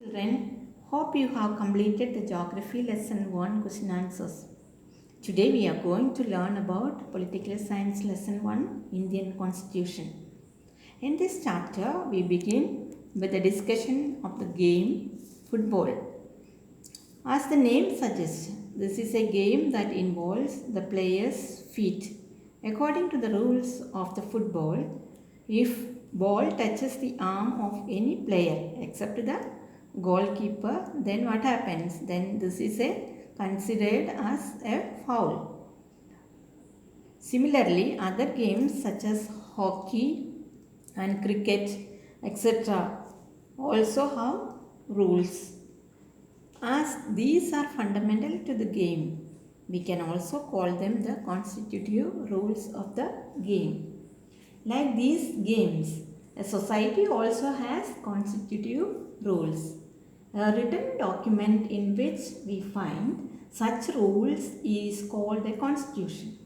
Children, hope you have completed the geography lesson 1 question answers. Today we are going to learn about political science lesson 1 Indian Constitution. In this chapter we begin with the discussion of the game football. As the name suggests, this is a game that involves the player's feet. According to the rules of the football, if ball touches the arm of any player except the goalkeeper, then what happens? Then this is considered as a foul. Similarly, other games such as hockey and cricket, etc., also have rules. As these are fundamental to the game, we can also call them the constitutive rules of the game. Like these games, a society also has constitutive rules. A written document in which we find such rules is called a constitution.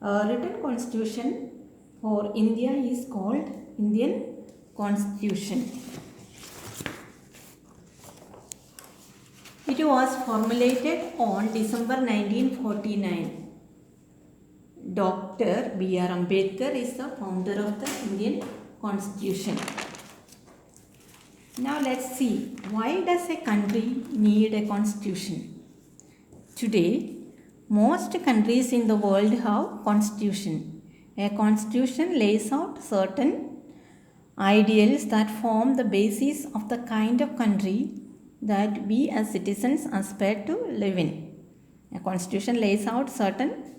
A written constitution for India is called Indian Constitution. It was formulated on December 1949. Dr. B.R. Ambedkar is the founder of the Indian Constitution. Now let's see, why does a country need a constitution? Today, most countries in the world have constitution. A constitution lays out certain ideals that form the basis of the kind of country that we as citizens aspire to live in. A constitution lays out certain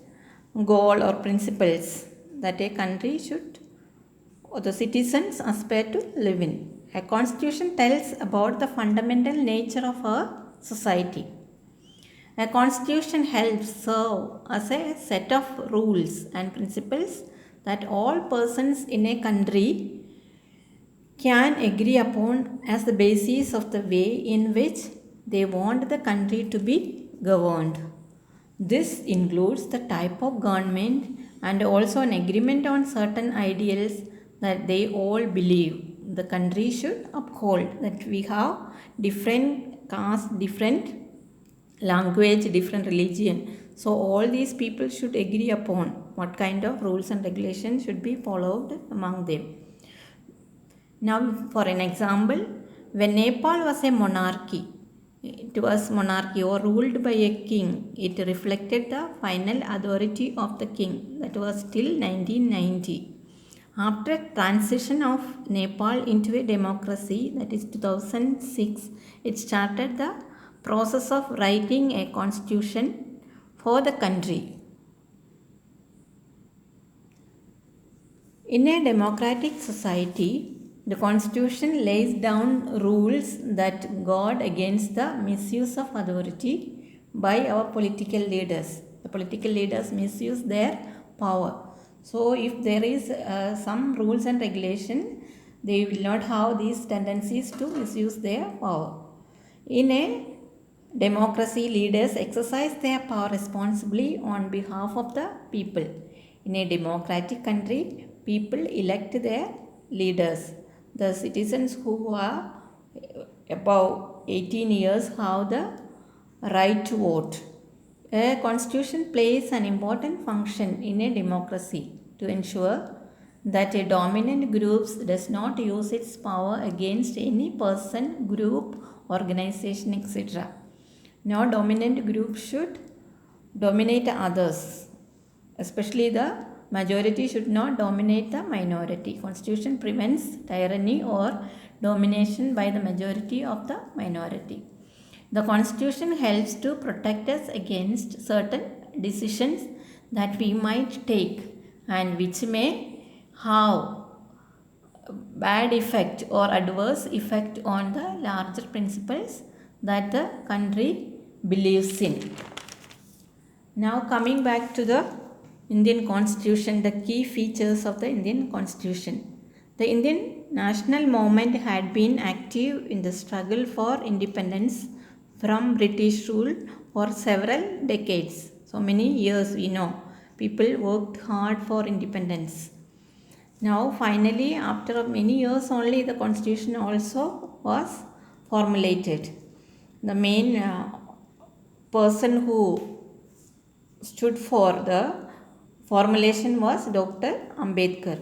goal or principles that a country should or the citizens aspire to live in. A constitution tells about the fundamental nature of a society. A constitution helps serve as a set of rules and principles that all persons in a country can agree upon as the basis of the way in which they want the country to be governed. This includes the type of government and also an agreement on certain ideals that they all believe the country should uphold, that we have different caste, different language, different religion. So all these people should agree upon what kind of rules and regulations should be followed among them. Now for an example, when Nepal was a monarchy, it was monarchy or ruled by a king, it reflected the final authority of the king. That was till 1990. After transition of Nepal into a democracy, that is 2006, it started the process of writing a constitution for the country. In a democratic society, the constitution lays down rules that guard against the misuse of authority by our political leaders. The political leaders misuse their power. So if there is some rules and regulation, they will not have these tendencies to misuse their power. In a democracy, leaders exercise their power responsibly on behalf of the people. In a democratic country, people elect their leaders. The citizens who are above 18 years have the right to vote. A constitution plays an important function in a democracy to ensure that a dominant group does not use its power against any person, group, organization, etc. No dominant group should dominate others, especially the majority should not dominate the minority. Constitution prevents tyranny or domination by the majority of the minority. The constitution helps to protect us against certain decisions that we might take and which may have bad effect or adverse effect on the larger principles that the country believes in. Now coming back to the Indian Constitution, the key features of the Indian Constitution. The Indian national movement had been active in the struggle for independence from British rule for several decades. So many years we know people worked hard for independence. Now finally, after many years only, the constitution also was formulated. The main person who stood for the formulation was Dr. Ambedkar.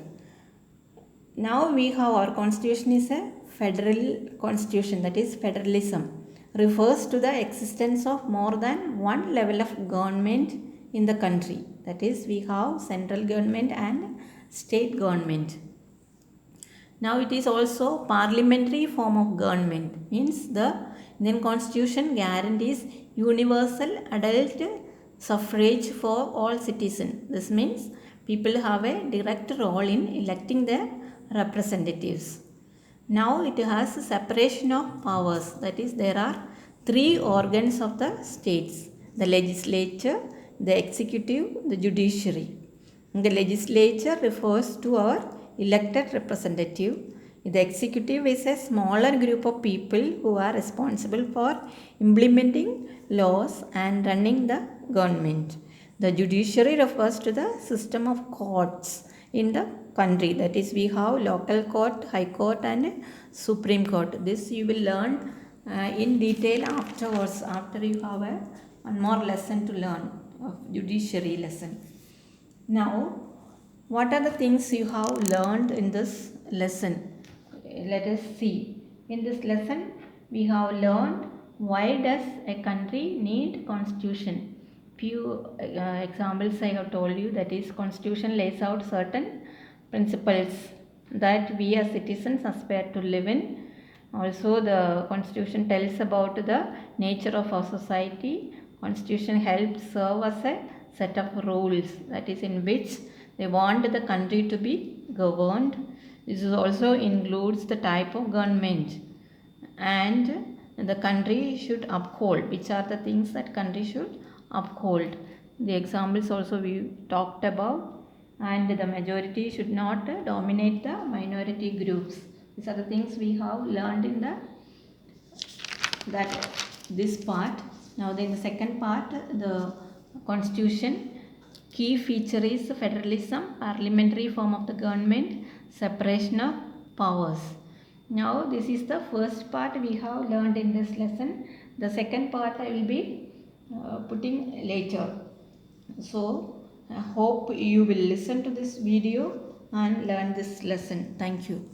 Now we have our constitution is a federal constitution, that is federalism, refers to the existence of more than one level of government in the country, that is we have central government and state government. Now it is also parliamentary form of government, means the Indian constitution guarantees universal adult suffrage for all citizens. This means people have a direct role in electing their representatives. Now it has a separation of powers, that is there are three organs of the states: the legislature, the executive, the judiciary. The legislature refers to our elected representative. The executive is a smaller group of people who are responsible for implementing laws and running the government. The judiciary refers to the system of courts in the country, that is we have local court, high court and supreme court. This you will learn in detail afterwards, after you have one more lesson to learn of judiciary lesson. Now what are the things you have learned in this lesson? Let us see. In this lesson we have learned why does a country need constitution. Few examples I have told you, that is constitution lays out certain principles that we as citizens aspire to live in. Also the constitution tells about the nature of our society. Constitution helps serve as a set of rules, that is in which they want the country to be governed. This also includes the type of government and the country should uphold, which are the things that country should uphold. The examples also we talked about, and the majority should not dominate the minority groups. These are the things we have learned in this part. Now in the second part, the constitution key feature is federalism, parliamentary form of the government, separation of powers. Now this is the first part we have learned in this lesson. The second part I will be putting later. So I hope you will listen to this video and learn this lesson. Thank you.